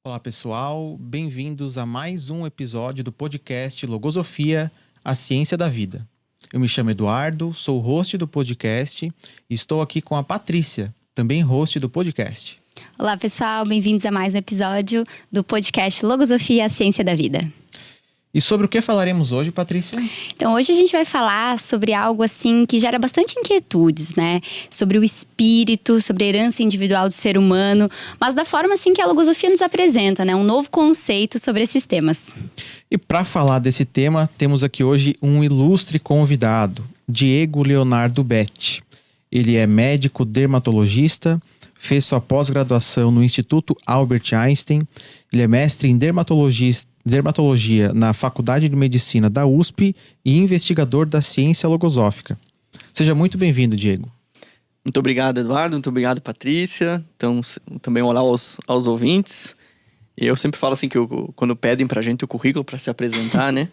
Olá pessoal, bem-vindos a mais um episódio do podcast Logosofia, a Ciência da Vida. Eu me chamo Eduardo, sou o host do podcast e estou aqui com a Patrícia, também host do podcast. Olá pessoal, bem-vindos a mais um episódio do podcast Logosofia, a Ciência da Vida. E sobre o que falaremos hoje, Patrícia? Então hoje a gente vai falar sobre algo assim que gera bastante inquietudes, né? Sobre o espírito, sobre a herança individual do ser humano, mas da forma assim que a logosofia nos apresenta, né? Um novo conceito sobre esses temas. E para falar desse tema, temos aqui hoje um ilustre convidado, Diego Leonardo Betti. Ele é médico dermatologista, fez sua pós-graduação no Instituto Albert Einstein, ele é mestre em dermatologia na Faculdade de Medicina da USP e investigador da ciência logosófica. Seja muito bem-vindo, Diego. Muito obrigado, Eduardo. Muito obrigado, Patrícia. Então, também olá aos ouvintes. Eu sempre falo assim que quando pedem pra gente o currículo para se apresentar, né?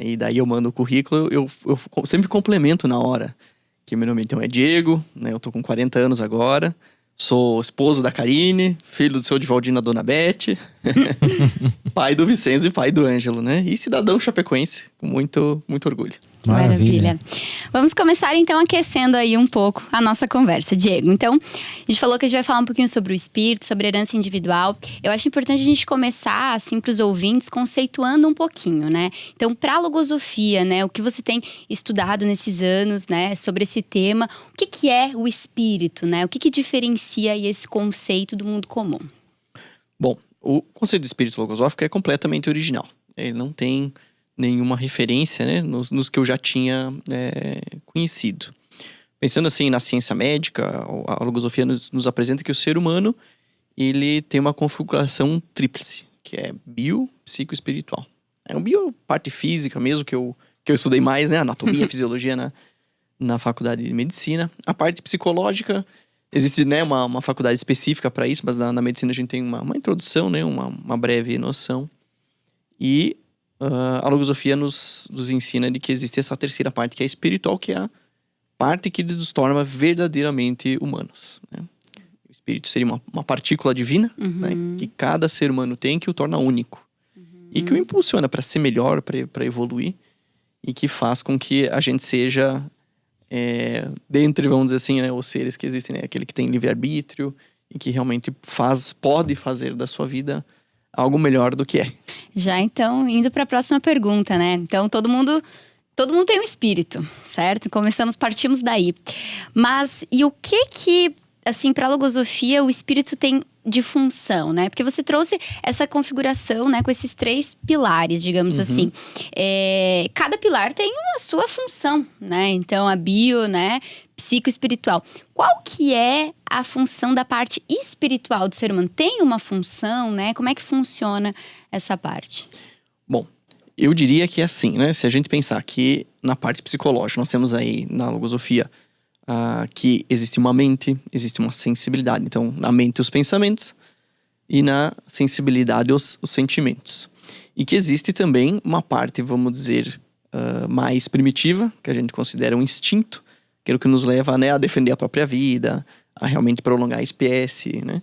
E daí eu mando o currículo, eu sempre complemento na hora. Que meu nome então é Diego, né? Eu tô com 40 anos agora. Sou esposo da Karine, filho do seu Divaldina Dona Bete, pai do Vicenzo e pai do Ângelo, né? E cidadão chapecoense, com muito orgulho. Maravilha. Vamos começar então aquecendo aí um pouco a nossa conversa, Diego. Então, a gente falou que a gente vai falar um pouquinho sobre o espírito, sobre a herança individual. Eu acho importante a gente começar, assim, para os ouvintes, conceituando um pouquinho, né? Então, para a logosofia, né? O que você tem estudado nesses anos, né? Sobre esse tema. O que é o espírito, né? O que diferencia aí esse conceito do mundo comum? Bom, o conceito de espírito logosófico é completamente original. Ele não tem nenhuma referência, né, nos que eu já tinha conhecido. Pensando assim na ciência médica, a logosofia nos apresenta que o ser humano ele tem uma configuração tríplice, que é bio, psico e espiritual. É um bio, parte física mesmo, que eu estudei mais, né, anatomia, fisiologia na faculdade de medicina. A parte psicológica, existe, né, uma faculdade específica para isso, mas na medicina a gente tem uma introdução, né, uma breve noção. E a logosofia nos ensina de que existe essa terceira parte, que é espiritual, que é a parte que nos torna verdadeiramente humanos, né? O espírito seria uma partícula divina, né, que cada ser humano tem, que o torna único. E que o impulsiona para ser melhor, para evoluir, e que faz com que a gente seja, dentre, vamos dizer assim, né, os seres que existem, né, aquele que tem livre-arbítrio, e que realmente pode fazer da sua vida algo melhor do que é. Já então, indo para a próxima pergunta, né? Então, todo mundo tem um espírito, certo? Partimos daí. Mas, e o que assim, para a logosofia, o espírito tem de função, né? Porque você trouxe essa configuração, né? Com esses 3 pilares, digamos assim. Cada pilar tem a sua função, né? Então, a bio, né? Psicoespiritual. Qual que é a função da parte espiritual do ser humano? Tem uma função, né? Como é que funciona essa parte? Bom, eu diria que é assim, né? Se a gente pensar que na parte psicológica, nós temos aí na logosofia que existe uma mente, existe uma sensibilidade. Então, na mente os pensamentos e na sensibilidade os sentimentos. E que existe também uma parte, vamos dizer, mais primitiva, que a gente considera um instinto, aquilo que nos leva, né, a defender a própria vida, a realmente prolongar a espécie, né?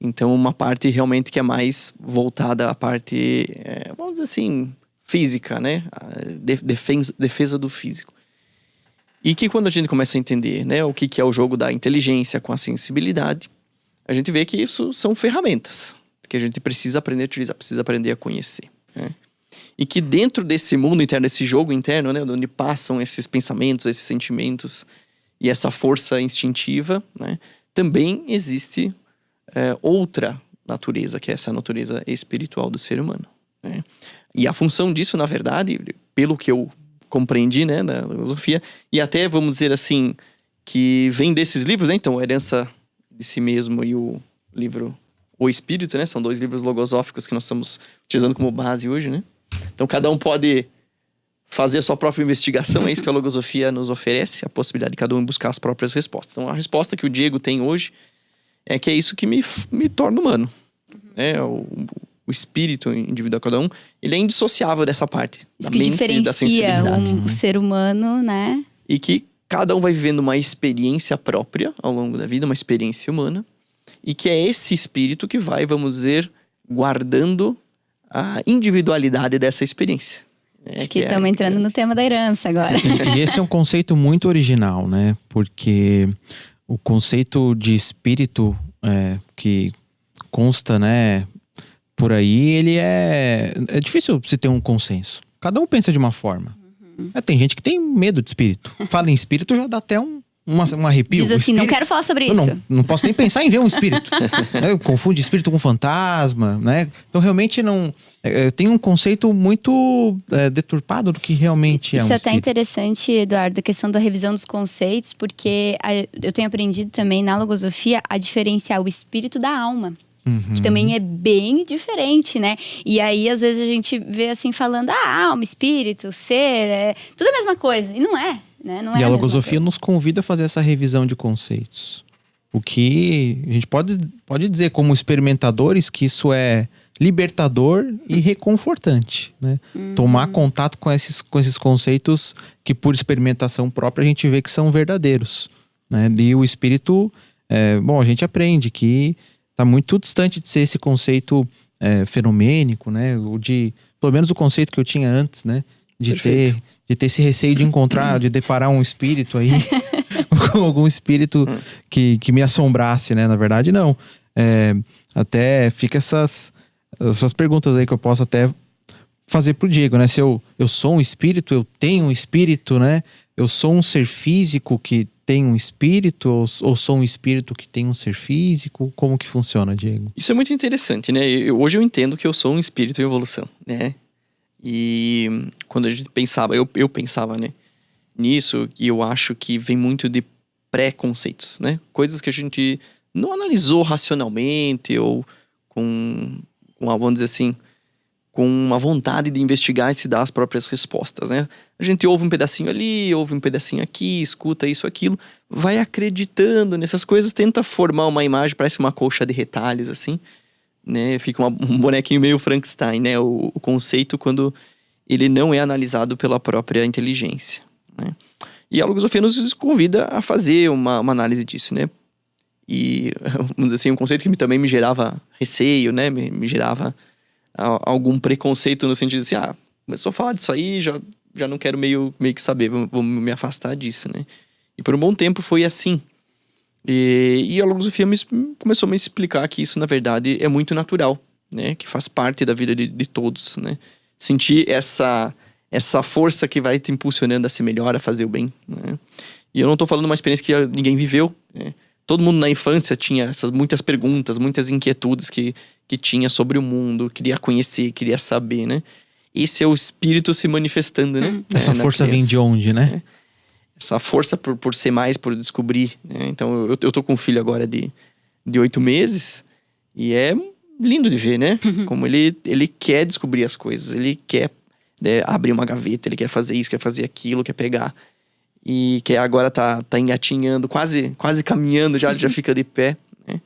Então, uma parte realmente que é mais voltada à parte, vamos dizer assim, física, né? Defesa do físico. E que quando a gente começa a entender, né, o que é o jogo da inteligência com a sensibilidade, a gente vê que isso são ferramentas que a gente precisa aprender a utilizar, precisa aprender a conhecer, né? E que dentro desse mundo interno, desse jogo interno, né, onde passam esses pensamentos, esses sentimentos e essa força instintiva, né, também existe outra natureza, que é essa natureza espiritual do ser humano, né? E a função disso, na verdade, pelo que eu compreendi, né, na filosofia, e até, vamos dizer assim, que vem desses livros, né? Então, a Herança de Si Mesmo e o livro O Espírito, né? São 2 livros logosóficos que nós estamos utilizando como base hoje, né? Então, cada um pode fazer a sua própria investigação, é isso que a logosofia nos oferece, a possibilidade de cada um buscar as próprias respostas. Então, a resposta que o Diego tem hoje é que é isso que me torna humano, né? O espírito individual de cada um, ele é indissociável dessa parte. Isso da que mente diferencia e da sensibilidade. o ser humano, né? E que cada um vai vivendo uma experiência própria ao longo da vida, uma experiência humana. E que é esse espírito que vai, vamos dizer, guardando a individualidade dessa experiência. Acho que estamos entrando no tema da herança agora. E esse é um conceito muito original, né? Porque o conceito de espírito que consta, né, por aí, ele é difícil se ter um consenso. Cada um pensa de uma forma. Tem gente que tem medo de espírito. Fala em espírito, já dá até um arrepio. Diz assim, não quero falar sobre isso. Não posso nem pensar em ver um espírito. Né? Confunde espírito com fantasma, né? Então, realmente, tem um conceito muito deturpado do que realmente é um Isso é espírito. até interessante, Eduardo, a questão da revisão dos conceitos, porque eu tenho aprendido também na logosofia a diferenciar o espírito da alma. Que também é bem diferente, né? E aí, às vezes, a gente vê assim, falando, alma, espírito, ser, tudo a mesma coisa. E não é, né? Não é E a mesma logosofia coisa. nos convida a fazer essa revisão de conceitos. O que a gente pode dizer como experimentadores que isso é libertador e reconfortante, né? Tomar contato com esses conceitos que por experimentação própria a gente vê que são verdadeiros, né? E o espírito, a gente aprende que está muito distante de ser esse conceito fenomênico, né? Pelo menos o conceito que eu tinha antes, né? De ter esse receio de encontrar, de deparar um espírito aí, algum espírito que me assombrasse, né? Na verdade, não. Até fica essas perguntas aí que eu posso até fazer pro Diego, né? Se eu sou um espírito, eu tenho um espírito, né? Eu sou um ser físico que tem um espírito ou sou um espírito que tem um ser físico? Como que funciona, Diego? Isso é muito interessante, né? Hoje eu entendo que eu sou um espírito em evolução, né? E quando a gente pensava, eu pensava, né, nisso, e eu acho que vem muito de pré-conceitos, né? Coisas que a gente não analisou racionalmente ou vamos dizer assim, com uma vontade de investigar e se dar as próprias respostas, né? A gente ouve um pedacinho ali, ouve um pedacinho aqui, escuta isso, aquilo, vai acreditando nessas coisas, tenta formar uma imagem, parece uma colcha de retalhos, assim, né? Fica um bonequinho meio Frankenstein, né? O conceito quando ele não é analisado pela própria inteligência, né? E a logosofia nos convida a fazer uma análise disso, né? E, vamos dizer assim, um conceito que também me gerava receio, né? Me gerava algum preconceito no sentido de assim, começou a falar disso aí, já não quero meio que saber, vou me afastar disso, né? E por um bom tempo foi assim. E a logosofia começou a me explicar que isso, na verdade, é muito natural, né? Que faz parte da vida de todos, né? Sentir essa força que vai te impulsionando a ser melhor, a fazer o bem, né? E eu não tô falando de uma experiência que ninguém viveu, né? Todo mundo na infância tinha essas muitas perguntas, muitas inquietudes que tinha sobre o mundo, queria conhecer, queria saber, né? Esse é o espírito se manifestando, né? Essa força vem de onde, né? Essa força por ser mais, por descobrir, né? Então, eu tô com um filho agora de 8 meses e é lindo de ver, né? Como ele quer descobrir as coisas, ele quer, né, abrir uma gaveta, ele quer fazer isso, quer fazer aquilo, quer pegar. E que agora tá engatinhando, quase caminhando já, ele já fica de pé, né?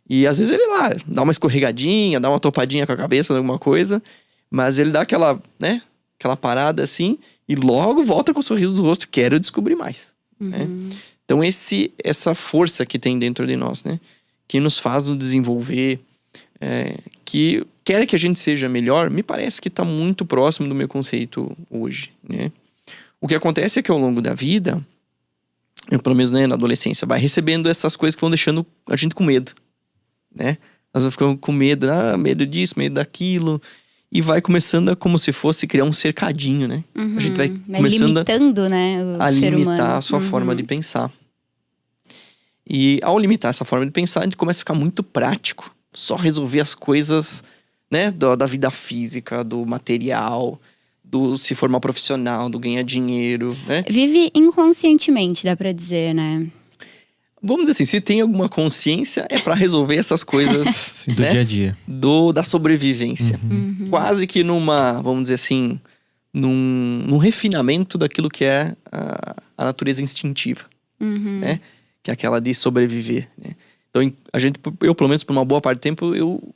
E às vezes ele lá dá uma escorregadinha, dá uma topadinha com a cabeça, alguma coisa, mas ele dá aquela parada assim e logo volta com o sorriso do rosto, quero descobrir mais, né? Então essa força que tem dentro de nós, né? Que nos faz nos desenvolver, que quer que a gente seja melhor, me parece que está muito próximo do meu conceito hoje, né? O que acontece é que ao longo da vida, pelo menos, né, na adolescência, vai recebendo essas coisas que vão deixando a gente com medo, né? Nós vamos ficando com medo, medo disso, medo daquilo, e vai começando a, como se fosse criar um cercadinho, né? A gente vai começando limitando, né, a ser limitar humano. a sua forma de pensar. E ao limitar essa forma de pensar, a gente começa a ficar muito prático. Só resolver as coisas, né, da vida física, do material, do se formar profissional, do ganhar dinheiro, né? Vive inconscientemente, dá pra dizer, né? Vamos dizer assim, se tem alguma consciência, é pra resolver essas coisas do né, dia a dia. da sobrevivência. Quase que vamos dizer assim, num refinamento daquilo que é a natureza instintiva, né? Que é aquela de sobreviver, né? Então, eu pelo menos por uma boa parte do tempo,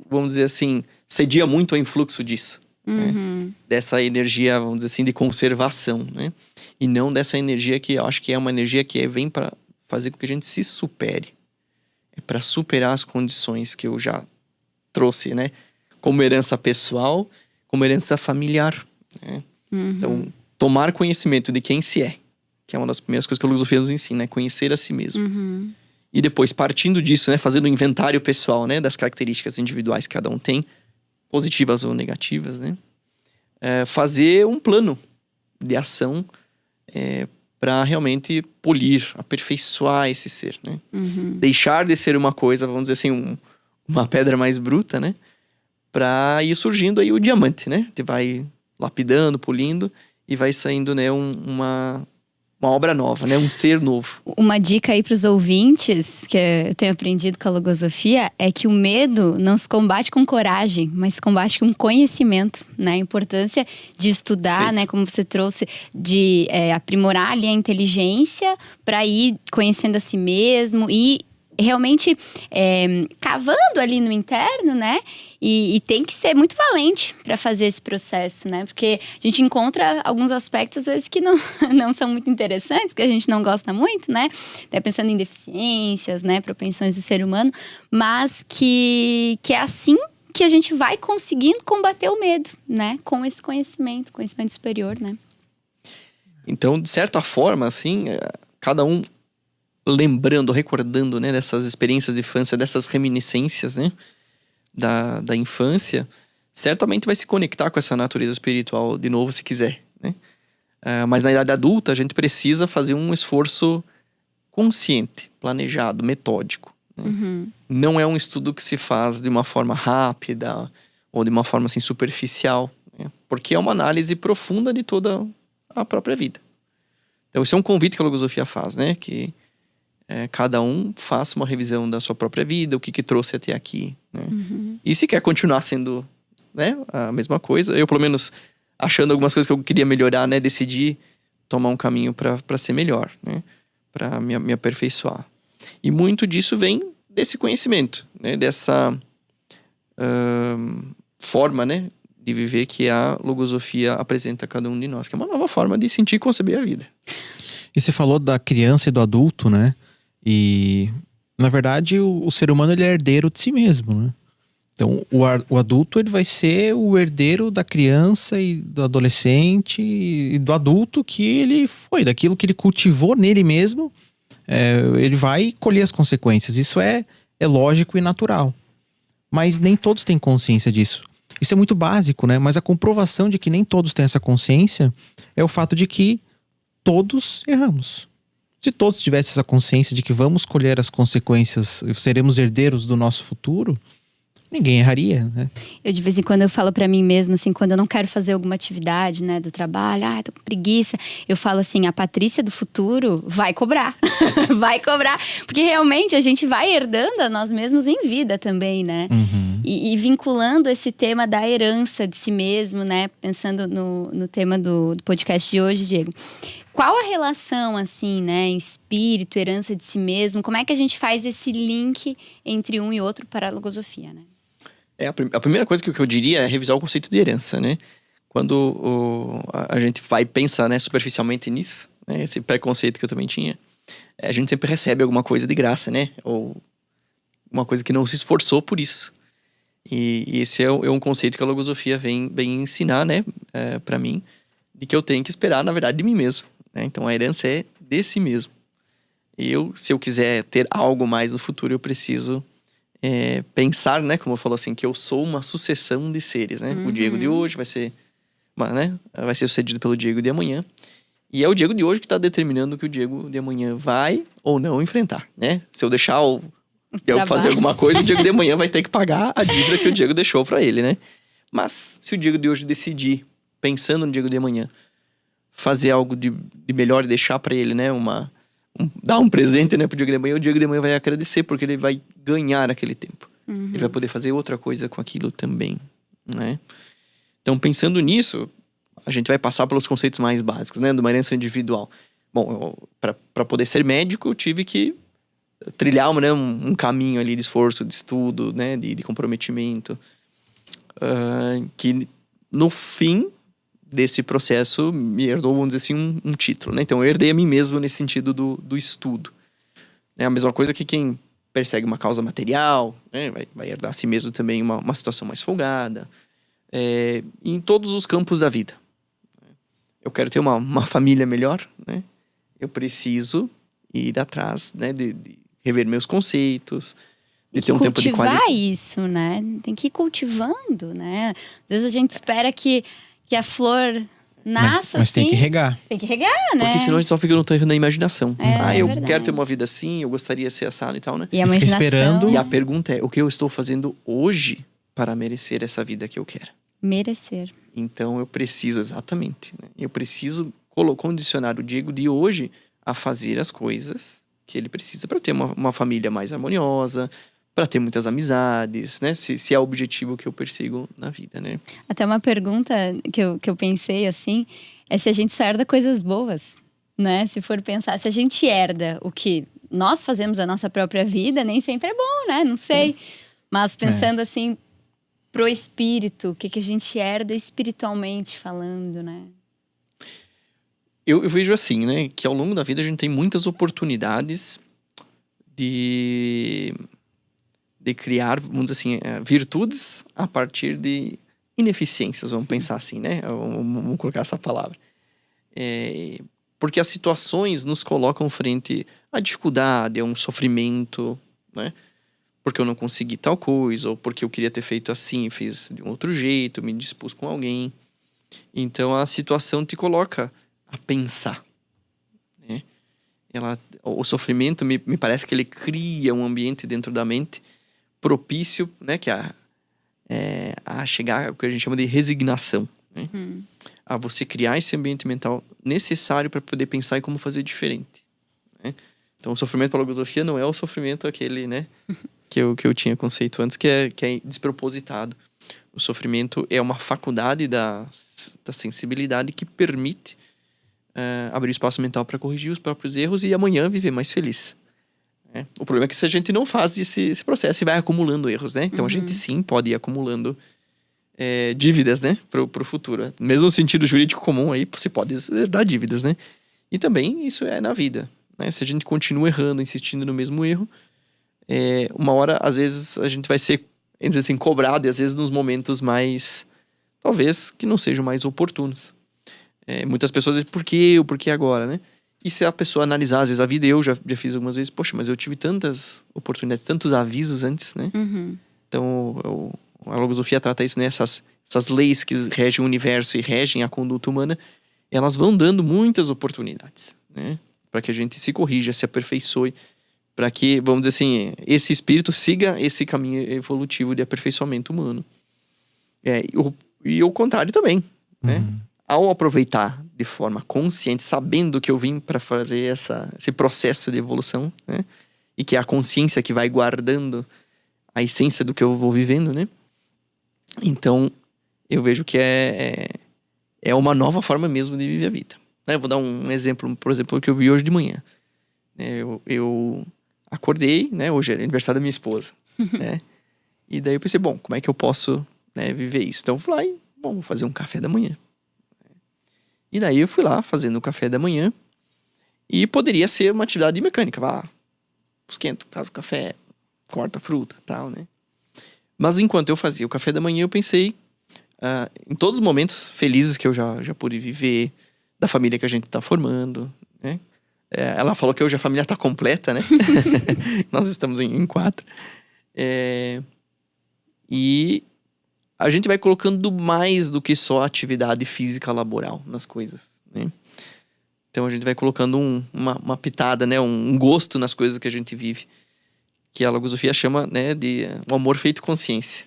vamos dizer assim, cedia muito ao influxo disso. Né? Dessa energia, vamos dizer assim, de conservação, né? E não dessa energia que eu acho que é uma energia que vem para fazer com que a gente se supere. é para superar as condições que eu já trouxe, né? Como herança pessoal, como herança familiar, né? Então, tomar conhecimento de quem se é, que é uma das primeiras coisas que a filosofia nos ensina, é conhecer a si mesmo. E depois, partindo disso, né, fazendo um inventário pessoal, né, das características individuais que cada um tem, positivas ou negativas, né? Fazer um plano de ação para realmente polir, aperfeiçoar esse ser, né? Deixar de ser uma coisa, vamos dizer assim, uma pedra mais bruta, né? Para ir surgindo aí o diamante, né? Você vai lapidando, polindo e vai saindo, né, uma obra nova, né? Um ser novo. Uma dica aí para os ouvintes, que eu tenho aprendido com a logosofia, é que o medo não se combate com coragem, mas se combate com conhecimento, né? A importância de estudar, Perfeito. né? Como você trouxe, de aprimorar ali a inteligência para ir conhecendo a si mesmo e realmente cavando ali no interno, né? E tem que ser muito valente para fazer esse processo, né? Porque a gente encontra alguns aspectos, às vezes, que não são muito interessantes, que a gente não gosta muito, né? Até pensando em deficiências, né? Propensões do ser humano. Mas que é assim que a gente vai conseguindo combater o medo, né? Com esse conhecimento superior, né? Então, de certa forma, assim, cada um lembrando, recordando, né, dessas experiências de infância, dessas reminiscências, né, da infância, certamente vai se conectar com essa natureza espiritual de novo, se quiser, né? Mas na idade adulta, a gente precisa fazer um esforço consciente, planejado, metódico, né? Não é um estudo que se faz de uma forma rápida ou de uma forma, assim, superficial, né? Porque é uma análise profunda de toda a própria vida. Então, esse é um convite que a logosofia faz, né? Que cada um faça uma revisão da sua própria vida, o que trouxe até aqui, né? E se quer continuar sendo, né, a mesma coisa, eu pelo menos achando algumas coisas que eu queria melhorar, né, decidi tomar um caminho para ser melhor, né, para me aperfeiçoar. E muito disso vem desse conhecimento, né, dessa forma, né, de viver que a logosofia apresenta a cada um de nós, que é uma nova forma de sentir e conceber a vida. E você falou da criança e do adulto, né? E, na verdade, o ser humano ele é herdeiro de si mesmo, né? Então, o adulto ele vai ser o herdeiro da criança e do adolescente e do adulto que ele foi, daquilo que ele cultivou nele mesmo, ele vai colher as consequências. Isso é lógico e natural. Mas nem todos têm consciência disso. Isso é muito básico, né? Mas a comprovação de que nem todos têm essa consciência é o fato de que todos erramos. Se todos tivessem essa consciência de que vamos colher as consequências, seremos herdeiros do nosso futuro, ninguém erraria, né? Eu de vez em quando eu falo pra mim mesma, assim, quando eu não quero fazer alguma atividade, né, do trabalho, tô com preguiça, eu falo assim, a Patrícia do futuro vai cobrar, vai cobrar, porque realmente a gente vai herdando a nós mesmos em vida também, né? E vinculando esse tema da herança de si mesmo, né, pensando no tema do podcast de hoje, Diego. Qual a relação, assim, né, espírito, herança de si mesmo? Como é que a gente faz esse link entre um e outro para a logosofia, né? A primeira coisa que eu diria é revisar o conceito de herança, né? Quando a gente vai pensar, né, superficialmente nisso, né, esse preconceito que eu também tinha, a gente sempre recebe alguma coisa de graça, né? Ou uma coisa que não se esforçou por isso. E esse é um conceito que a logosofia vem ensinar, né, pra mim, de que eu tenho que esperar, na verdade, de mim mesmo, né? Então, a herança é de si mesmo. Se eu quiser ter algo mais no futuro, eu preciso pensar, né, como eu falo assim, que eu sou uma sucessão de seres, né? O Diego de hoje vai ser sucedido pelo Diego de amanhã. E é o Diego de hoje que está determinando o que o Diego de amanhã vai ou não enfrentar, né? Se eu deixar o Diego fazer alguma coisa, o Diego de amanhã vai ter que pagar a dívida que o Diego deixou para ele, né? Mas se o Diego de hoje decidir, pensando no Diego de amanhã, fazer algo de melhor e deixar para ele, né, dar um presente, né, pro Diego de amanhã, o Diego de amanhã vai agradecer, porque ele vai ganhar aquele tempo. Ele vai poder fazer outra coisa com aquilo também, né? Então, pensando nisso, a gente vai passar pelos conceitos mais básicos, né, de uma herança individual. Bom, para poder ser médico, eu tive que trilhar um caminho ali de esforço, de estudo, né, de comprometimento, que no fim desse processo me herdou, vamos dizer assim, um título, né? Então eu herdei a mim mesmo nesse sentido do estudo. É a mesma coisa que quem persegue uma causa material, né? Vai herdar a si mesmo também uma situação mais folgada. Em todos os campos da vida. Eu quero ter uma família melhor, né? Eu preciso ir atrás, né? De rever meus conceitos, de ter um tempo de qualidade. Cultivar isso, né? Tem que ir cultivando, né? Às vezes a gente espera que a flor nasça mas tem assim. que regar. Tem que regar, né? Porque senão a gente só fica no terreno da imaginação. Eu verdade. quero ter uma vida assim, eu gostaria de ser assado e tal, né? E a E fica imaginação... esperando- E a pergunta é, o que eu estou fazendo hoje para merecer essa vida que eu quero? Merecer. Então eu preciso, exatamente, né? Eu preciso condicionar o Diego de hoje a fazer as coisas que ele precisa para ter uma família mais harmoniosa, para ter muitas amizades, né? Se é o objetivo que eu persigo na vida, né? Até uma pergunta que eu pensei, assim, é se a gente só herda coisas boas, né? Se for pensar, se a gente herda o que nós fazemos na nossa própria vida, nem sempre é bom, né? Não sei. Mas pensando assim, pro espírito, o que a gente herda espiritualmente falando, né? Eu vejo assim, né? Que ao longo da vida a gente tem muitas oportunidades de criar, vamos dizer assim, virtudes a partir de ineficiências, vamos pensar assim, né? Vamos colocar essa palavra. Porque as situações nos colocam frente à dificuldade, a um sofrimento, né? Porque eu não consegui tal coisa, ou porque eu queria ter feito assim e fiz de um outro jeito, me dispus com alguém. Então a situação te coloca a pensar, né? O sofrimento, me parece que ele cria um ambiente dentro da mente propício, né? Que a chegar ao que a gente chama de resignação, né? A você criar esse ambiente mental necessário para poder pensar em como fazer diferente, né? Então o sofrimento para a logosofia não é o sofrimento aquele, né? que eu tinha conceito antes, que é despropositado. O sofrimento é uma faculdade da sensibilidade que permite abrir espaço mental para corrigir os próprios erros e amanhã viver mais feliz, né? O problema é que se a gente não faz esse processo e vai acumulando erros, né? Então a gente sim pode ir acumulando dívidas, né? Pro futuro. Mesmo no sentido jurídico comum aí, você pode dar dívidas, né? E também isso é na vida, né? Se a gente continua errando, insistindo no mesmo erro, uma hora, às vezes, a gente vai ser, assim, cobrado, e às vezes nos momentos mais, talvez, que não sejam mais oportunos. Muitas pessoas dizem, por que agora, né? E se a pessoa analisar, às vezes, a vida, eu já fiz algumas vezes, poxa, mas eu tive tantas oportunidades, tantos avisos antes, né? Então, a logosofia trata isso, né? Essas leis que regem o universo e regem a conduta humana, elas vão dando muitas oportunidades, né? Para que a gente se corrija, se aperfeiçoe, para que, vamos dizer assim, esse espírito siga esse caminho evolutivo de aperfeiçoamento humano. E o contrário também, né? Ao aproveitar de forma consciente, sabendo que eu vim para fazer esse processo de evolução, né? E que é a consciência que vai guardando a essência do que eu vou vivendo, né? Então, eu vejo que é uma nova forma mesmo de viver a vida, né? Eu vou dar um exemplo, por exemplo, que eu vi hoje de manhã. Eu acordei, né? Hoje é aniversário da minha esposa, né? E daí eu pensei, bom, como é que eu posso, né, viver isso? Então eu fui lá e, vou fazer um café da manhã. E daí eu fui lá fazendo o café da manhã. E poderia ser uma atividade mecânica. Esquenta, faz o café, corta a fruta e tal, né? Mas enquanto eu fazia o café da manhã, eu pensei em todos os momentos felizes que eu já pude viver, da família que a gente tá formando, né? Ela falou que hoje a família tá completa, né? Nós estamos em 4. E a gente vai colocando mais do que só atividade física laboral nas coisas, né? Então a gente vai colocando uma pitada, né? Um gosto nas coisas que a gente vive, que a logosofia chama, né, de um amor feito consciência.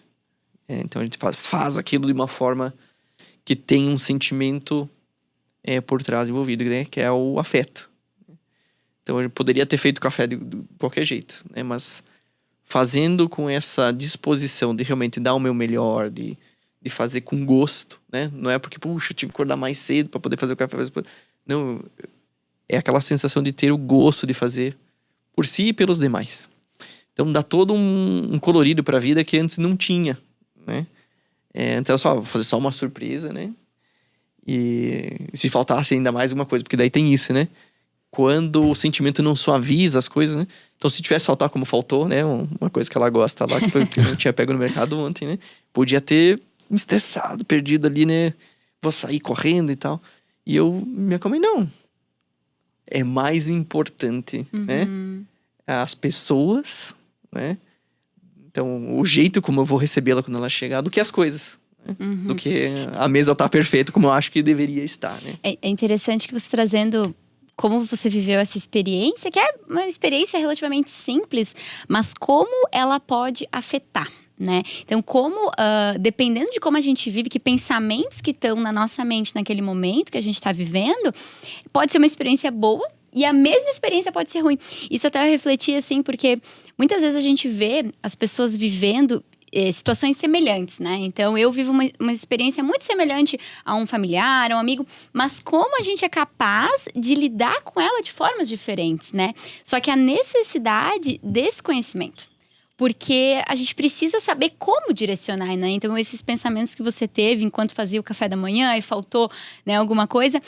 Então a gente faz aquilo de uma forma que tem um sentimento por trás envolvido, né? Que é o afeto. Então eu poderia ter feito café de qualquer jeito, né? Mas fazendo com essa disposição de realmente dar o meu melhor, de fazer com gosto, né? Não é porque, puxa, eu tive que acordar mais cedo para poder fazer o café. Não, é aquela sensação de ter o gosto de fazer por si e pelos demais. Então dá todo um colorido para a vida que antes não tinha, né? Antes era vou fazer só uma surpresa, né? E se faltasse ainda mais uma coisa, porque daí tem isso, né? quando o sentimento não suaviza as coisas, né? Então, se tivesse faltar como faltou, né? Uma coisa que ela gosta lá, que eu tinha pego no mercado ontem, né? Podia ter me estressado, perdido ali, né? Vou sair correndo e tal. E eu me acalmei, não. É mais importante, né? As pessoas, né? Então, o jeito como eu vou recebê-la quando ela chegar, do que as coisas. Né? Do que a mesa tá perfeita como eu acho que deveria estar, né? É interessante que você trazendo como você viveu essa experiência, que é uma experiência relativamente simples, mas como ela pode afetar, né? Então, como, dependendo de como a gente vive, que pensamentos que estão na nossa mente naquele momento que a gente está vivendo, pode ser uma experiência boa e a mesma experiência pode ser ruim. Isso até eu refleti, assim, porque muitas vezes a gente vê as pessoas vivendo situações semelhantes, né? Então, eu vivo uma experiência muito semelhante a um familiar, a um amigo, mas como a gente é capaz de lidar com ela de formas diferentes, né? Só que a necessidade desse conhecimento. Porque a gente precisa saber como direcionar, né? Então, esses pensamentos que você teve enquanto fazia o café da manhã e faltou, né, alguma coisa,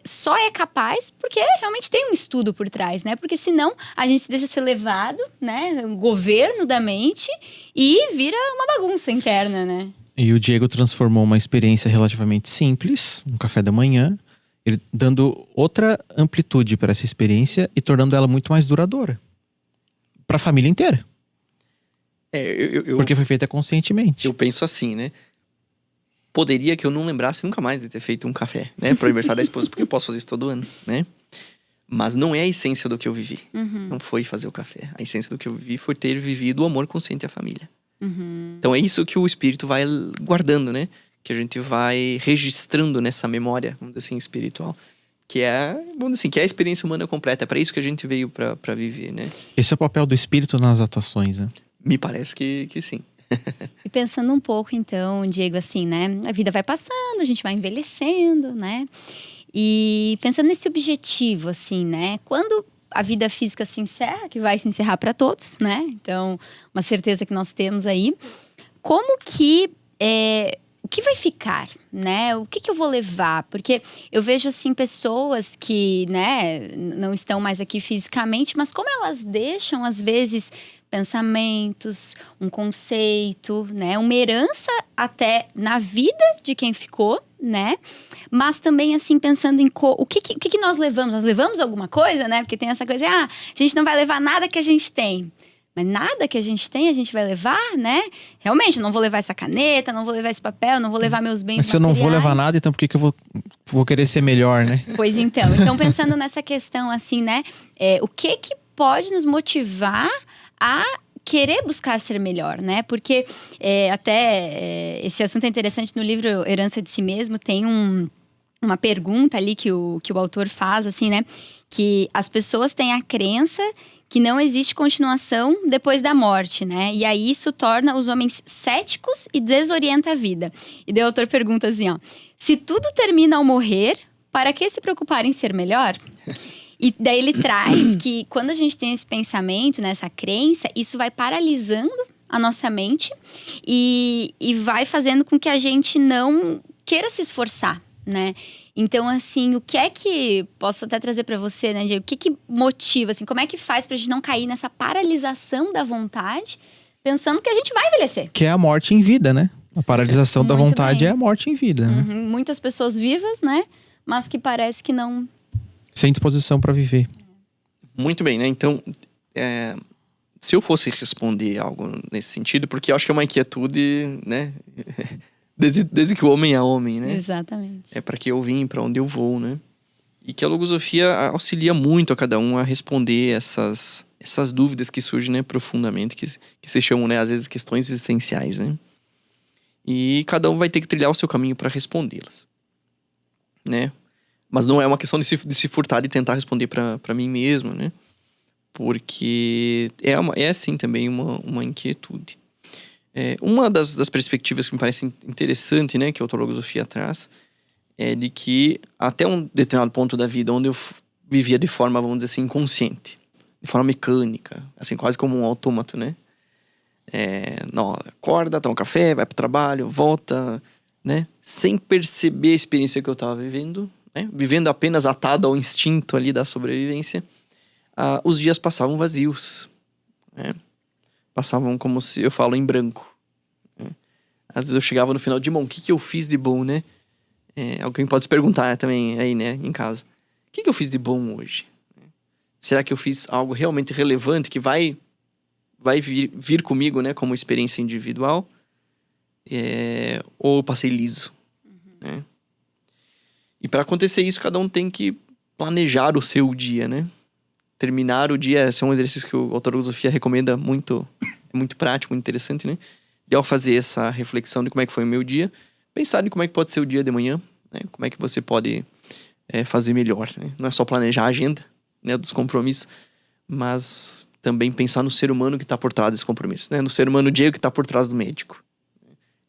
só é capaz porque realmente tem um estudo por trás, né? Porque senão a gente se deixa ser levado, né? O governo da mente e vira uma bagunça interna, né? E o Diego transformou uma experiência relativamente simples, um café da manhã, ele dando outra amplitude para essa experiência e tornando ela muito mais duradoura. Para a família inteira. Porque foi feita conscientemente. Eu penso assim, né? Poderia que eu não lembrasse nunca mais de ter feito um café, né? Pro aniversário da esposa, porque eu posso fazer isso todo ano, né? Mas não é a essência do que eu vivi. Não foi fazer o café. A essência do que eu vivi foi ter vivido o amor consciente à família. Então é isso que o espírito vai guardando, né? Que a gente vai registrando nessa memória, vamos dizer assim, espiritual. Que é, vamos dizer assim, que é a experiência humana completa. É para isso que a gente veio pra viver, né? Esse é o papel do espírito nas atuações, né? Me parece que sim. E pensando um pouco, então, Diego, assim, né? A vida vai passando, a gente vai envelhecendo, né? E pensando nesse objetivo, assim, né? Quando a vida física se encerra, que vai se encerrar para todos, né? Então, uma certeza que nós temos aí. Como que o que vai ficar, né? O que eu vou levar? Porque eu vejo, assim, pessoas que, né, não estão mais aqui fisicamente, mas como elas deixam, às vezes, pensamentos, um conceito, né? Uma herança até na vida de quem ficou, né? Mas também, assim, pensando em o que nós levamos? Nós levamos alguma coisa, né? Porque tem essa coisa, a gente não vai levar nada que a gente tem. Mas nada que a gente tem, a gente vai levar, né? Realmente, eu não vou levar essa caneta, não vou levar esse papel, não vou levar meus bens materiais. Mas se eu não vou levar nada, então por que eu vou querer ser melhor, né? Pois então. Então, pensando nessa questão, assim, né? O que pode nos motivar a querer buscar ser melhor, né? Porque esse assunto é interessante no livro Herança de Si Mesmo, tem uma pergunta ali que o autor faz, assim, né? Que as pessoas têm a crença que não existe continuação depois da morte, né? E aí isso torna os homens céticos e desorienta a vida. E daí o autor pergunta assim, ó: se tudo termina ao morrer, para que se preocupar em ser melhor? E daí ele traz que quando a gente tem esse pensamento, né, essa crença, isso vai paralisando a nossa mente e vai fazendo com que a gente não queira se esforçar, né? Então, assim, o que é que... Posso até trazer pra você, né, Diego? O que motiva, assim, como é que faz pra gente não cair nessa paralisação da vontade, pensando que a gente vai envelhecer? Que é a morte em vida, né? A paralisação da Muito vontade bem. é a morte em vida, né? Muitas pessoas vivas, né? Mas que parece que não... Sem disposição pra viver. Muito bem, né? Então, se eu fosse responder algo nesse sentido, porque eu acho que é uma inquietude, né? Desde que o homem é homem, né? Exatamente. É para que eu vim, para onde eu vou, né? E que a logosofia auxilia muito a cada um a responder essas dúvidas que surgem, né, profundamente, que se chamam, né, às vezes, questões existenciais, né? E cada um vai ter que trilhar o seu caminho para respondê-las, né? Mas não é uma questão de se furtar e tentar responder para mim mesmo, né? Porque é sim também uma inquietude. Uma das perspectivas que me parece interessante, né, que a autologosofia traz, é de que até um determinado ponto da vida onde eu vivia de forma, vamos dizer assim, inconsciente, de forma mecânica, assim, quase como um autômato, né? Não, acorda, toma um café, vai pro trabalho, volta, né? Sem perceber a experiência que eu tava vivendo, né? Vivendo apenas atado ao instinto ali da sobrevivência, os dias passavam vazios, né? Passavam como se eu falo em branco, né? Às vezes eu chegava no final de o que eu fiz de bom, né? Alguém pode se perguntar também aí, né, em casa. O que eu fiz de bom hoje? Será que eu fiz algo realmente relevante que vai vir comigo, né, como experiência individual? Ou eu passei liso, né? E para acontecer isso, cada um tem que planejar o seu dia, né? Terminar o dia, esse é um exercício que o autor da filosofia recomenda muito, é muito prático, muito interessante, né? E ao fazer essa reflexão de como é que foi o meu dia, pensar em como é que pode ser o dia de manhã, né? Como é que você pode fazer melhor, né? Não é só planejar a agenda, né, dos compromissos, mas também pensar no ser humano que está por trás desse compromisso, né? No ser humano Diego que está por trás do médico.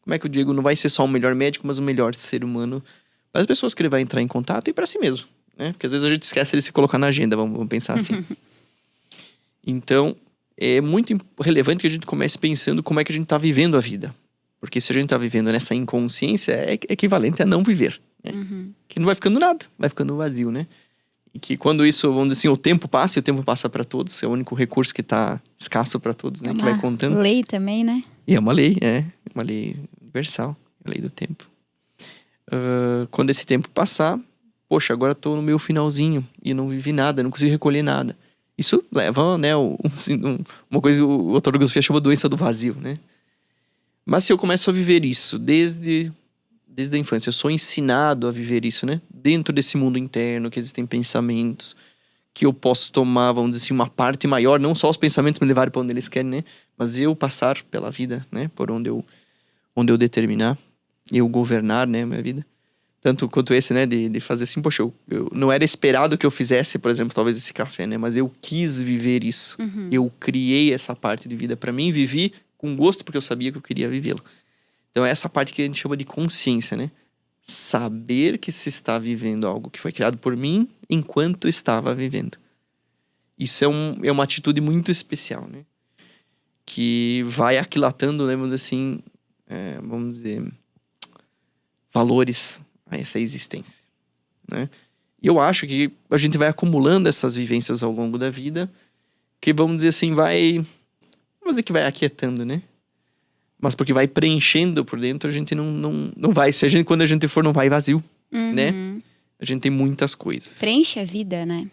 Como é que o Diego não vai ser só o melhor médico, mas o melhor ser humano para as pessoas que ele vai entrar em contato e para si mesmo, né? Porque às vezes a gente esquece de se colocar na agenda, vamos pensar assim. Então, é muito relevante que a gente comece pensando como é que a gente está vivendo a vida. Porque se a gente está vivendo nessa inconsciência, é equivalente a não viver, né? Que não vai ficando nada, vai ficando vazio, né? E que quando isso, vamos dizer assim, o tempo passa, e o tempo passa para todos, é o único recurso que está escasso para todos, né? Que vai contando. Lei também, né? E é uma lei universal, a lei do tempo. Quando esse tempo passar, poxa, agora tô no meu finalzinho e não vivi nada, não consegui recolher nada. Isso leva, né, uma coisa que o autor da filosofia chama doença do vazio, né? Mas se eu começo a viver isso desde a infância, eu sou ensinado a viver isso, né? Dentro desse mundo interno, que existem pensamentos, que eu posso tomar, vamos dizer assim, uma parte maior, não só os pensamentos me levarem para onde eles querem, né? Mas eu passar pela vida, né? Por onde eu determinar, eu governar, né, minha vida. Tanto quanto esse, né, de fazer assim, poxa, eu não era esperado que eu fizesse, por exemplo, talvez esse café, né? Mas eu quis viver isso. Eu criei essa parte de vida para mim, vivi com gosto porque eu sabia que eu queria vivê-lo. Então é essa parte que a gente chama de consciência, né? Saber que se está vivendo algo que foi criado por mim enquanto estava vivendo. Isso é uma atitude muito especial, né? Que vai aquilatando, né, vamos dizer assim, vamos dizer, valores a essa existência, né? E eu acho que a gente vai acumulando essas vivências ao longo da vida, que vamos dizer assim, vamos dizer que vai aquietando, né? Mas porque vai preenchendo por dentro, a gente não vai. Quando a gente for, não vai vazio, né? A gente tem muitas coisas. Preenche a vida, né?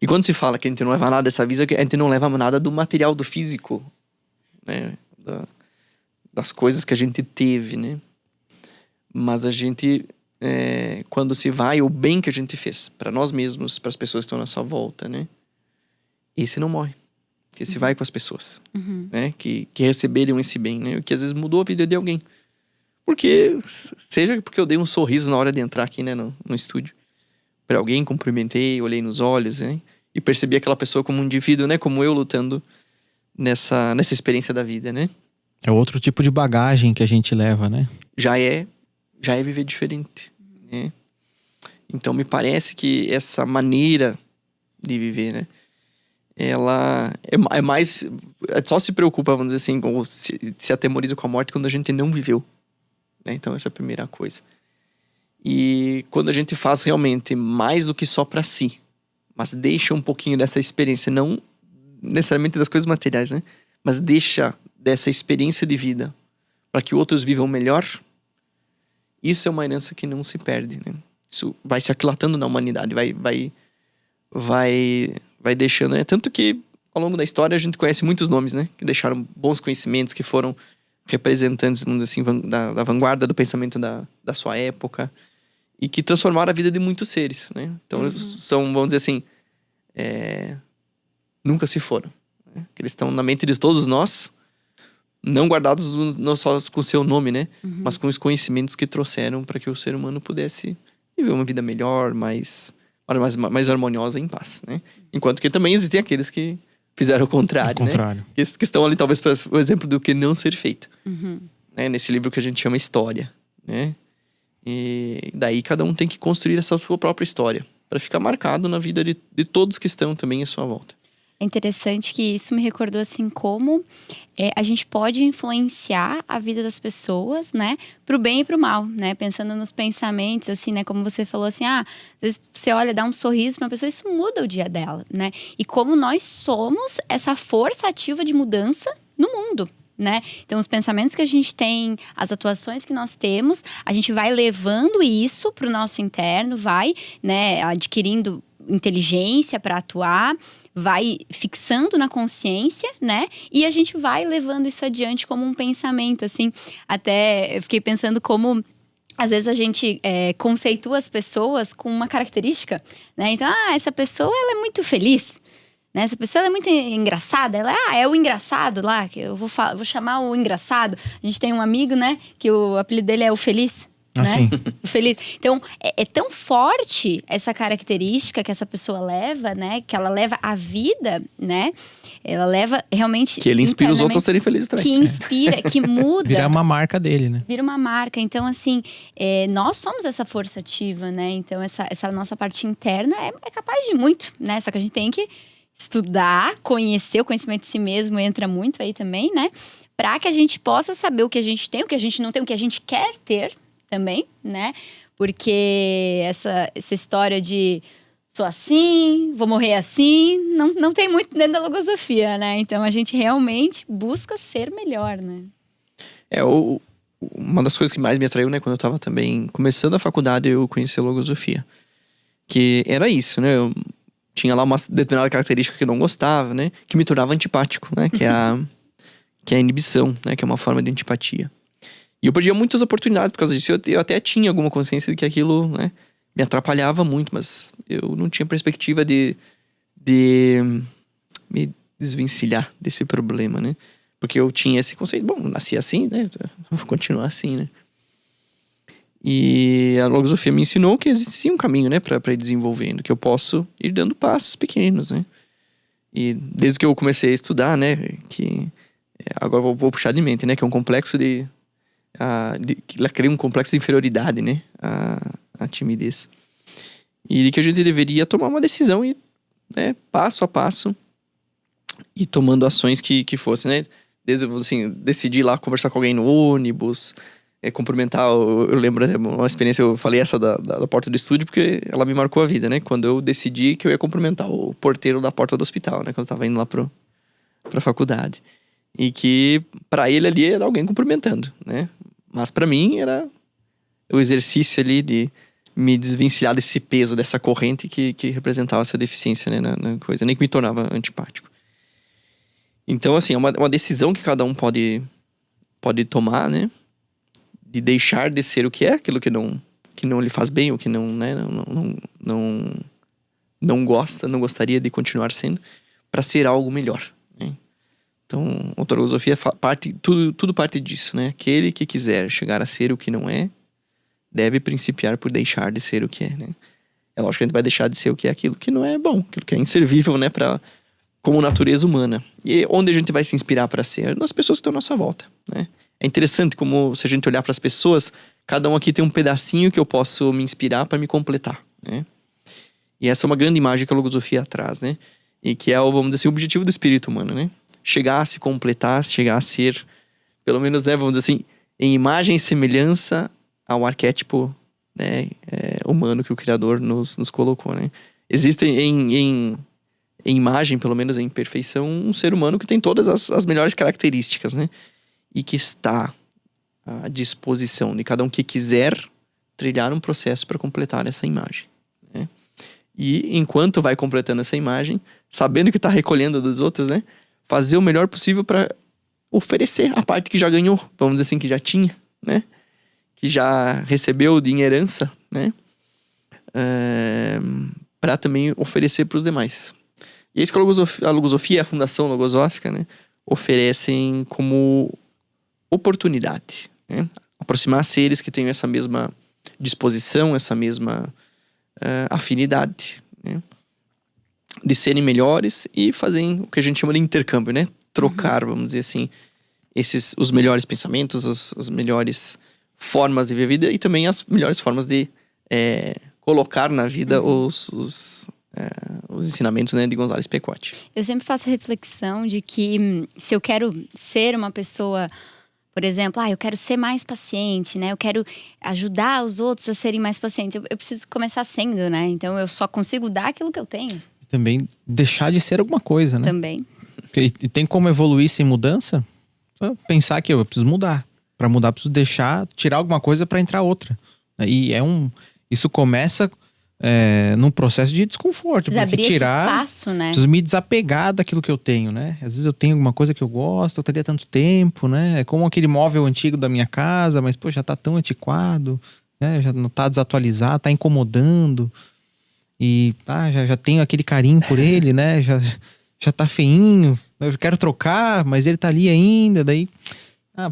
E quando se fala que a gente não leva nada dessa vida, a gente não leva nada do material, do físico, né? Das coisas que a gente teve, né? Mas a gente, quando se vai, o bem que a gente fez para nós mesmos, para as pessoas que estão à nossa volta, né? Esse não morre. Que se vai com as pessoas, né? Que receberam esse bem, né? Que às vezes mudou a vida de alguém. Seja porque eu dei um sorriso na hora de entrar aqui, né? No estúdio. Para alguém, cumprimentei, olhei nos olhos, né? E percebi aquela pessoa como um indivíduo, né? Como eu lutando nessa experiência da vida, né? É outro tipo de bagagem que a gente leva, né? Já é viver diferente, né? Então me parece que essa maneira de viver, né? Ela é mais... Só se preocupa, vamos dizer assim, ou se atemoriza com a morte quando a gente não viveu, né? Então essa é a primeira coisa. E quando a gente faz realmente mais do que só pra si, mas deixa um pouquinho dessa experiência, não necessariamente das coisas materiais, né? Mas deixa dessa experiência de vida para que outros vivam melhor, isso é uma herança que não se perde, né? Isso vai se aquilatando na humanidade, vai deixando, né? Tanto que ao longo da história a gente conhece muitos nomes, né? Que deixaram bons conhecimentos, que foram representantes, vamos dizer assim, da vanguarda do pensamento da sua época e que transformaram a vida de muitos seres, né? Então são, vamos dizer assim, nunca se foram, né? Que eles estão na mente de todos nós, não guardados não só com o seu nome, né? Mas com os conhecimentos que trouxeram para que o ser humano pudesse viver uma vida melhor, mais harmoniosa e em paz, né? Enquanto que também existem aqueles que fizeram o contrário, né? Que estão ali talvez para o exemplo do que não ser feito, né? Nesse livro que a gente chama História, né? E daí cada um tem que construir essa sua própria história para ficar marcado na vida de todos que estão também à sua volta. É interessante que isso me recordou, assim, como a gente pode influenciar a vida das pessoas, né? Pro bem e pro mal, né? Pensando nos pensamentos, assim, né? Como você falou, assim, às vezes você olha, dá um sorriso pra uma pessoa, isso muda o dia dela, né? E como nós somos essa força ativa de mudança no mundo, né? Então, os pensamentos que a gente tem, as atuações que nós temos, a gente vai levando isso pro nosso interno, vai, né, adquirindo inteligência para atuar, vai fixando na consciência, né? E a gente vai levando isso adiante como um pensamento, assim. Até eu fiquei pensando como às vezes a gente conceitua as pessoas com uma característica, né? Então, essa pessoa, ela é muito feliz, né? Essa pessoa ela é muito engraçada, ela é o engraçado lá, que eu vou chamar o engraçado. A gente tem um amigo, né, que o apelido dele é o Feliz. Né? Assim. O feliz. Então, é tão forte essa característica que essa pessoa leva, né? Que ela leva a vida, né? Ela leva realmente... Que ele inspira os outros a serem felizes também. Que inspira, que muda. Vira uma marca dele, né? Vira uma marca. Então, assim, nós somos essa força ativa, né? Então, essa nossa parte interna é capaz de muito, né? Só que a gente tem que estudar, conhecer, o conhecimento de si mesmo entra muito aí também, né? Para que a gente possa saber o que a gente tem, o que a gente não tem, o que a gente quer ter também, né? Porque essa história de sou assim, vou morrer assim, não tem muito dentro da logosofia, né? Então a gente realmente busca ser melhor, né? Uma das coisas que mais me atraiu, né, quando eu tava também começando a faculdade, eu conheci a logosofia. Que era isso, né? Eu tinha lá uma determinada característica que eu não gostava, né? Que me tornava antipático, né? Que é a inibição, né? Que é uma forma de antipatia. E eu perdia muitas oportunidades por causa disso. Eu até tinha alguma consciência de que aquilo, né, me atrapalhava muito, mas eu não tinha perspectiva de me desvencilhar desse problema, né? Porque eu tinha esse conceito, bom, nasci assim, né? Vou continuar assim, né? E a logosofia me ensinou que existia um caminho, né, pra ir desenvolvendo, que eu posso ir dando passos pequenos, né? E desde que eu comecei a estudar, né, que agora vou puxar de mente, né, que é um complexo ela cria um complexo de inferioridade, né? A timidez. E de que a gente deveria tomar uma decisão e, né, passo a passo, e tomando ações que fossem, né? Desde, assim, decidir lá conversar com alguém no ônibus, cumprimentar. Eu lembro uma experiência, eu falei essa da porta do estúdio, porque ela me marcou a vida, né? Quando eu decidi que eu ia cumprimentar o porteiro da porta do hospital, né? Quando eu tava indo lá pra faculdade. E que pra ele ali era alguém cumprimentando, né? Mas pra mim era o exercício ali de me desvencilhar desse peso, dessa corrente que representava essa deficiência, né, na coisa. Nem que me tornava antipático. Então, assim, é uma decisão que cada um pode tomar, né? De deixar de ser o que é, aquilo que não lhe faz bem, ou que não, né, não gostaria de continuar sendo, pra ser algo melhor, né? Então, a ontologosofia tudo parte disso, né? Aquele que quiser chegar a ser o que não é, deve principiar por deixar de ser o que é, né? É lógico que a gente vai deixar de ser o que é aquilo que não é bom, aquilo que é inservível, né? Como natureza humana. E onde a gente vai se inspirar para ser? Nas pessoas que estão à nossa volta, né? É interessante como, se a gente olhar para as pessoas, cada um aqui tem um pedacinho que eu posso me inspirar para me completar, né? E essa é uma grande imagem que a logosofia traz, né? E que é, vamos dizer assim, o objetivo do espírito humano, né? Chegar a se completar, chegar a ser, pelo menos, né, vamos dizer assim, em imagem e semelhança ao arquétipo, né, humano que o Criador nos colocou, né? Existe em imagem, pelo menos em perfeição, um ser humano que tem todas as melhores características, né? E que está à disposição de cada um que quiser trilhar um processo para completar essa imagem, né? E enquanto vai completando essa imagem, sabendo que está recolhendo dos outros, né? Fazer o melhor possível para oferecer a parte que já ganhou, vamos dizer assim, que já tinha, né? Que já recebeu de herança, né? Para também oferecer para os demais. E é isso que a logosofia e a Fundação Logosófica, né, oferecem como oportunidade, né? Aproximar seres que tenham essa mesma disposição, essa mesma afinidade, né? De serem melhores e fazerem o que a gente chama de intercâmbio, né? Trocar, vamos dizer assim, os melhores pensamentos, as melhores formas de viver a vida e também as melhores formas de colocar na vida os ensinamentos, né, de González Pequot. Eu sempre faço a reflexão de que se eu quero ser uma pessoa, por exemplo, eu quero ser mais paciente, né? Eu quero ajudar os outros a serem mais pacientes. Eu preciso começar sendo, né? Então eu só consigo dar aquilo que eu tenho. Também deixar de ser alguma coisa, né? Também. E tem como evoluir sem mudança? Só pensar que eu preciso mudar. Para mudar, eu preciso deixar, tirar alguma coisa para entrar outra. E isso começa num processo de desconforto. Precisa porque abrir tirar, esse espaço, né? preciso me desapegar daquilo que eu tenho, né? Às vezes eu tenho alguma coisa que eu gosto, eu teria tanto tempo, né? É como aquele móvel antigo da minha casa, mas pô, já tá tão antiquado, né? Já não tá desatualizado, tá incomodando. E já tenho aquele carinho por ele, né? Já tá feinho. Eu quero trocar, mas ele tá ali ainda. Daí,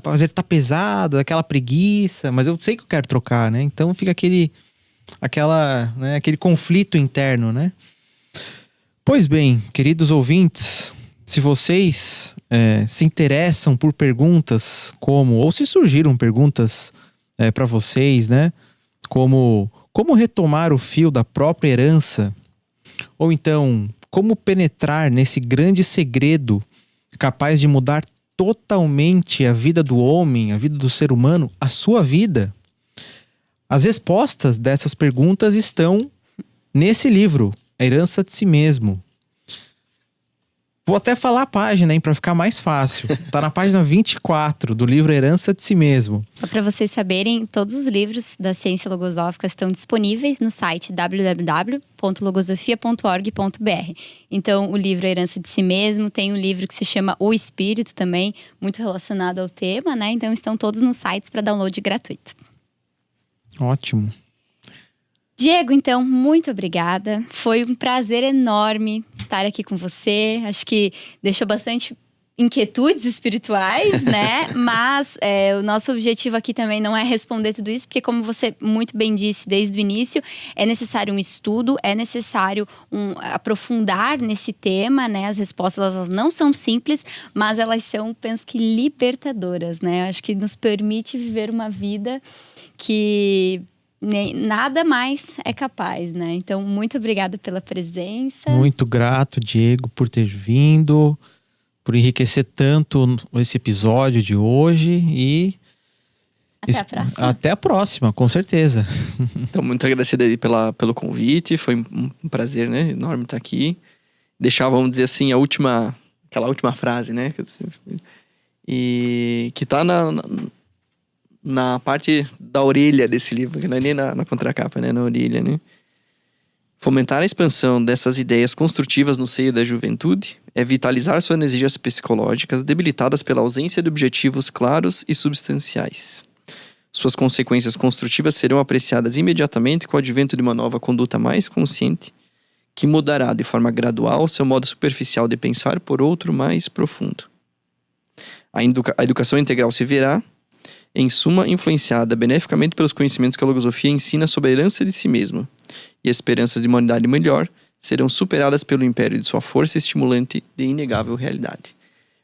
mas ele tá pesado, aquela preguiça. Mas eu sei que eu quero trocar, né? Então fica aquele conflito interno, né? Pois bem, queridos ouvintes, se vocês se interessam por perguntas ou se surgiram perguntas para vocês, né? Como retomar o fio da própria herança, ou então como penetrar nesse grande segredo capaz de mudar totalmente a vida do homem, a vida do ser humano, a sua vida. As respostas dessas perguntas estão nesse livro, A Herança de Si Mesmo. Vou até falar a página, hein, para ficar mais fácil. Tá na página 24 do livro A Herança de Si Mesmo. Só para vocês saberem, todos os livros da ciência logosófica estão disponíveis no site www.logosofia.org.br. Então, o livro A Herança de Si Mesmo, tem um livro que se chama O Espírito também, muito relacionado ao tema, né? Então, estão todos nos sites para download gratuito. Ótimo. Diego, então, muito obrigada. Foi um prazer enorme estar aqui com você. Acho que deixou bastante inquietudes espirituais, né? Mas o nosso objetivo aqui também não é responder tudo isso, porque como você muito bem disse desde o início, é necessário um estudo, é necessário aprofundar nesse tema, né? As respostas, elas não são simples, mas elas são, penso que, libertadoras, né? Acho que nos permite viver uma vida que nada mais é capaz, né? Então, muito obrigada pela presença. Muito grato, Diego, por ter vindo, por enriquecer tanto esse episódio de hoje e... Até a próxima. Até a próxima, com certeza. Então, muito agradecido aí pelo convite, foi um prazer, né, enorme estar aqui. Deixar, vamos dizer assim, aquela última frase, né, e que tá na parte da orelha desse livro, que não é nem na contracapa, né? Na orelha, né? Fomentar a expansão dessas ideias construtivas no seio da juventude é vitalizar suas energias psicológicas debilitadas pela ausência de objetivos claros e substanciais. Suas consequências construtivas serão apreciadas imediatamente com o advento de uma nova conduta mais consciente, que mudará de forma gradual seu modo superficial de pensar por outro mais profundo. A educação integral se verá, em suma, influenciada beneficamente pelos conhecimentos que a logosofia ensina sobre a herança de si mesmo, e as esperanças de uma humanidade melhor serão superadas pelo império de sua força estimulante de inegável realidade.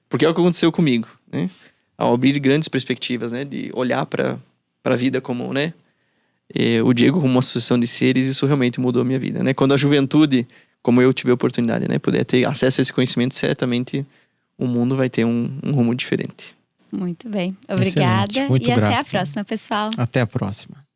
Porque é o que aconteceu comigo, né? Ao abrir grandes perspectivas, né? De olhar para a vida como, né? O Diego como uma sucessão de seres, isso realmente mudou a minha vida, né? Quando a juventude, como eu tive a oportunidade, né? Puder ter acesso a esse conhecimento, certamente o mundo vai ter um rumo diferente. Muito bem. Obrigada. Muito e grato. até a próxima, pessoal. Até a próxima.